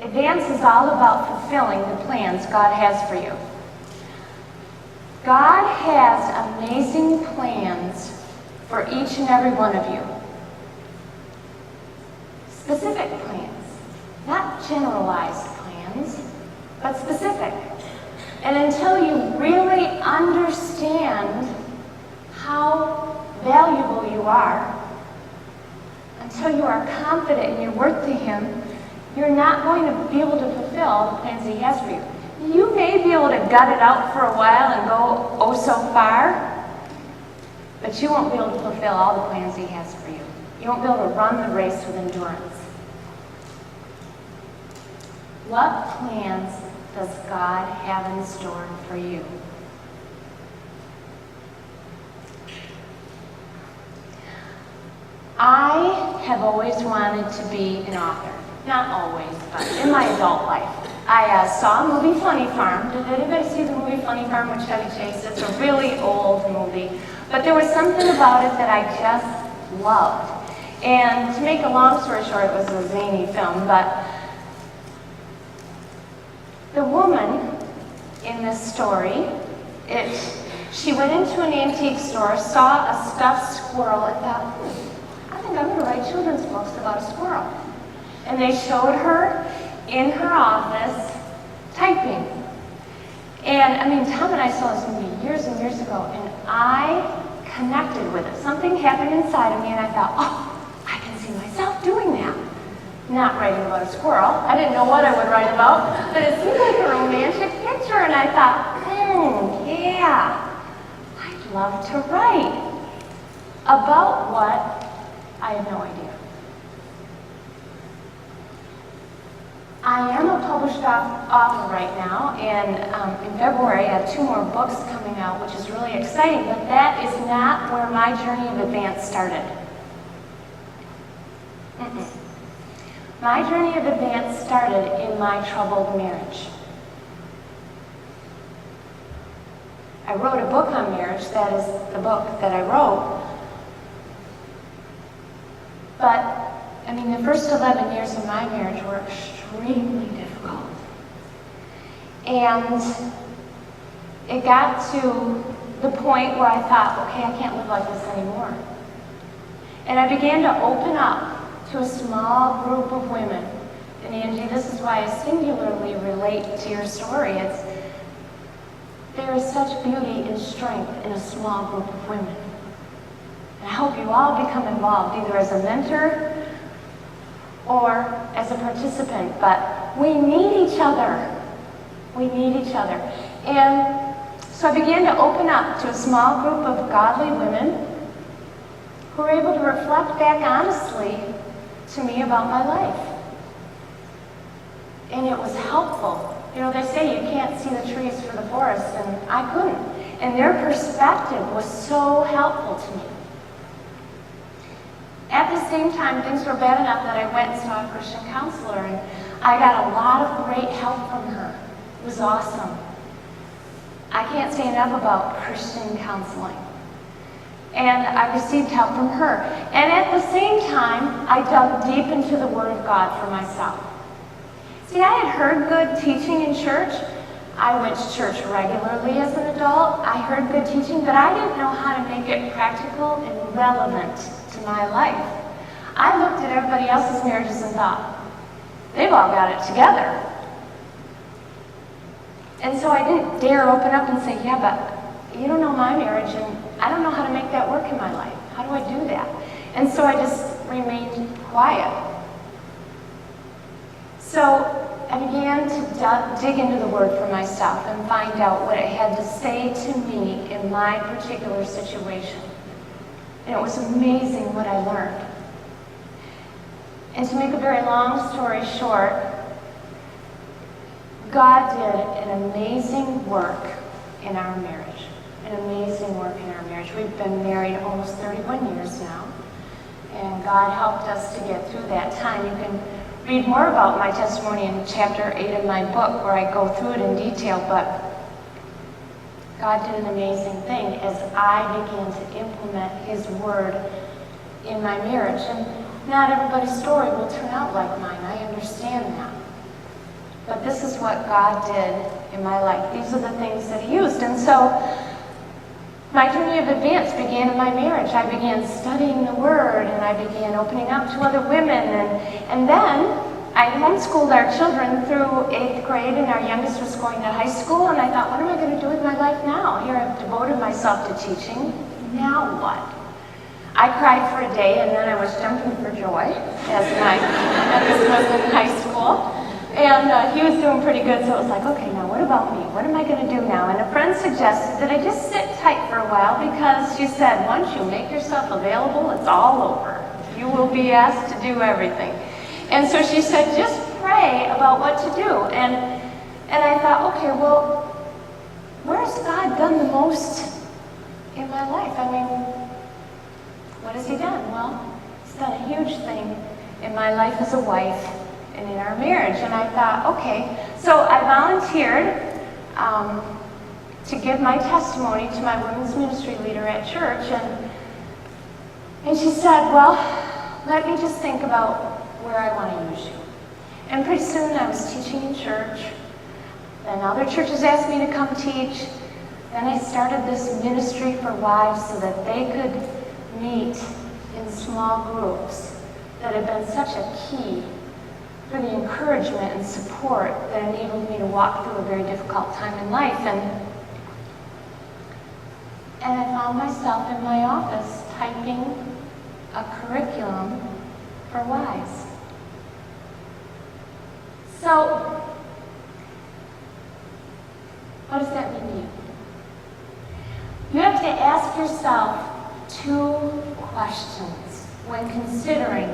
Advance is all about fulfilling the plans God has for you. God has amazing plans for each and every one of you. Specific plans, not generalized plans, but specific. And until you really understand how valuable you are, until you are confident in your worth to Him, you're not going to be able to fulfill the plans He has for you. You may be able to gut it out for a while and go oh so far, but you won't be able to fulfill all the plans He has for you. You won't be able to run the race with endurance. What plans does God have in store for you? I have always wanted to be an author. Not always, but in my adult life. I saw a movie, Funny Farm. Did anybody see the movie Funny Farm with Chevy Chase? It's a really old movie. But there was something about it that I just loved. And to make a long story short, it was a zany film, but the woman in this story, she went into an antique store, saw a stuffed squirrel, and thought, I think I'm going to write children's books about a squirrel. And they showed her in her office typing. And I mean, Tom and I saw this movie years and years ago, and I connected with it. Something happened inside of me, and I thought, oh, I can see myself doing that. Not writing about a squirrel. I didn't know what I would write about, but it seemed like a romantic picture, and I thought, yeah, I'd love to write about what I have no idea. I am a published author right now, and in February I have 2 more books coming out, which is really exciting, but that is not where my journey of advance started. My journey of advance started in my troubled marriage. I wrote a book on marriage. That is the book that I wrote. But I mean, the first 11 years of my marriage were extremely difficult. And it got to the point where I thought, okay, I can't live like this anymore. And I began to open up to a small group of women. And Angie, this is why I singularly relate to your story. There is such beauty and strength in a small group of women. And I hope you all become involved, either as a mentor or as a participant, but we need each other. We need each other. And so I began to open up to a small group of godly women who were able to reflect back honestly to me about my life. And it was helpful. You know, they say you can't see the trees for the forest, and I couldn't. And their perspective was so helpful to me. At the same time, things were bad enough that I went and saw a Christian counselor, and I got a lot of great help from her. It was awesome. I can't say enough about Christian counseling. And I received help from her. And at the same time, I dug deep into the Word of God for myself. See, I had heard good teaching in church. I went to church regularly as an adult. I heard good teaching, but I didn't know how to make it practical and relevant to my life. I looked at everybody else's marriages and thought, they've all got it together. And so I didn't dare open up and say, yeah, but you don't know my marriage, and I don't know how to make that work in my life. How do I do that? And so I just remained quiet. So I began to dig into the Word for myself and find out what it had to say to me in my particular situation. And it was amazing what I learned. And to make a very long story short, God did an amazing work in our marriage. An amazing work in our marriage. We've been married almost 31 years now. And God helped us to get through that time. You can read more about my testimony in chapter 8 of my book, where I go through it in detail, but God did an amazing thing as I began to implement His Word in my marriage. And not everybody's story will turn out like mine. I understand that. But this is what God did in my life. These are the things that he used. And so my journey of advance began in my marriage. I began studying the Word, and I began opening up to other women. And then I homeschooled our children through 8th grade, and our youngest was going to high school. And I thought, what am I going to do with my life now? Here I've devoted myself to teaching. Now what? I cried for a day, and then I was jumping for joy as my youngest was in high school. And he was doing pretty good, so it was like, okay, now what about me? What am I going to do now? And a friend suggested that I just sit tight for a while because she said, once you make yourself available, it's all over. You will be asked to do everything. And so she said, just pray about what to do. And I thought, okay, well, where's God done the most in my life? I mean, what has he done? Well, he's done a huge thing in my life as a wife and in our marriage. And I thought, okay. So I volunteered to give my testimony to my women's ministry leader at church. And she said, well, let me just think about where I want to use you. And pretty soon I was teaching in church. Then other churches asked me to come teach. Then I started this ministry for wives so that they could meet in small groups that have been such a key for the encouragement and support that enabled me to walk through a very difficult time in life. And I found myself in my office typing a curriculum for wives. So, what does that mean to you? You have to ask yourself 2 questions when considering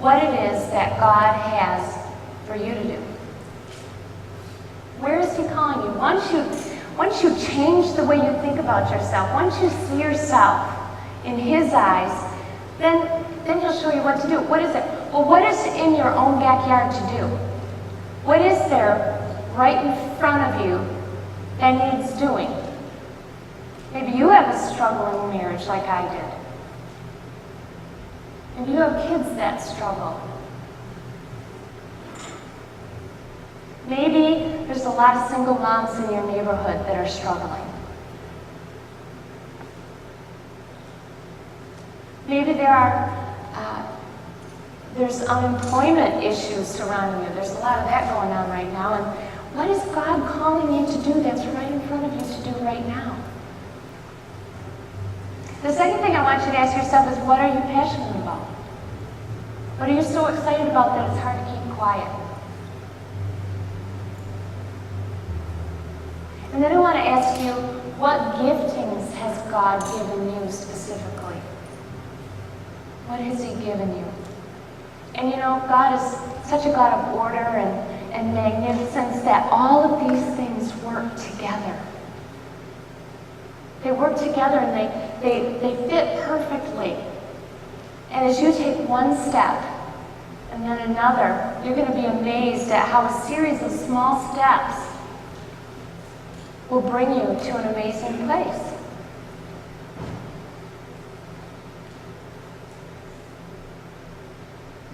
what it is that God has for you to do. Where is he calling you? Once you change the way you think about yourself, once you see yourself in his eyes, then he'll show you what to do. What is it? Well, what is in your own backyard to do? What is there right in front of you that needs doing? Maybe you have a struggling marriage like I did. Maybe you have kids that struggle. Maybe there's a lot of single moms in your neighborhood that are struggling. Maybe there's unemployment issues surrounding you. There's a lot of that going on right now. And what is God calling you to do that's right in front of you to do right now? The second thing I want you to ask yourself is, what are you passionate about? What are you so excited about that it's hard to keep quiet? And then I want to ask you, what giftings has God given you specifically? What has he given you? And you know, God is such a God of order and magnificence that all of these things work together. They work together and they fit perfectly. And as you take one step and then another, you're going to be amazed at how a series of small steps will bring you to an amazing place.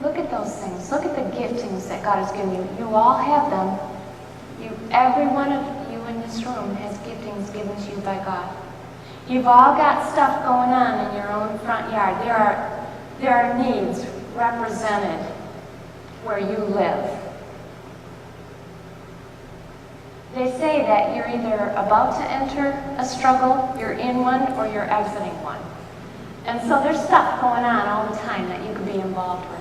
Look at those things. Look at the giftings that God has given you. You all have them. Every one of you in this room has giftings given to you by God. You've all got stuff going on in your own front yard. There are needs represented where you live. They say that you're either about to enter a struggle, you're in one, or you're exiting one. And so there's stuff going on all the time that you could be involved with.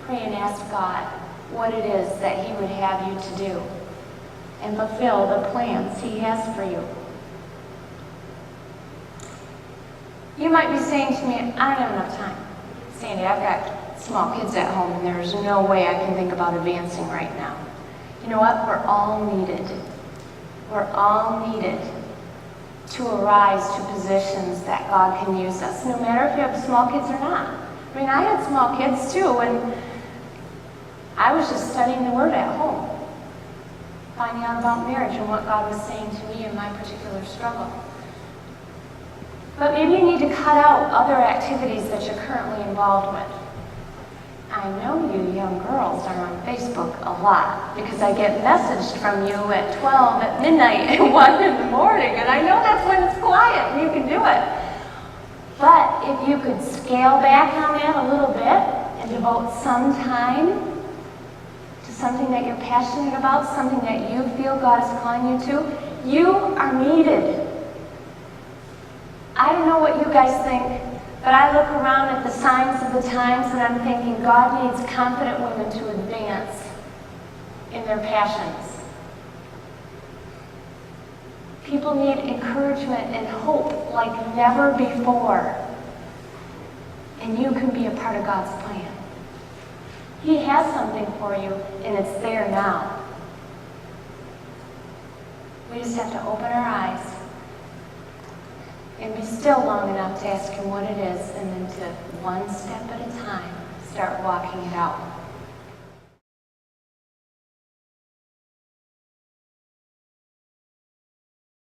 Pray and ask God what it is that he would have you to do and fulfill the plans he has for you. You might be saying to me, I don't have enough time. Sandy, I've got small kids at home and there's no way I can think about advancing right now. You know what? We're all needed. We're all needed to arise to positions that God can use us, no matter if you have small kids or not. I mean, I had small kids too, and I was just studying the Word at home, finding out about marriage and what God was saying to me in my particular struggle. But maybe you need to cut out other activities that you're currently involved with. I know you young girls are on Facebook a lot because I get messaged from you at 12 at midnight and 1 in the morning, and I know that's when it's quiet and you can do it. But if you could scale back on that a little bit and devote some time to something that you're passionate about, something that you feel God is calling you to, you are needed. I don't know what you guys think, but I look around at the signs of the times and I'm thinking God needs confident women to advance in their passions. People need encouragement and hope like never before. And you can be a part of God's plan. He has something for you, and it's there now. We just have to open our eyes and be still long enough to ask Him what it is, and then to, one step at a time, start walking it out.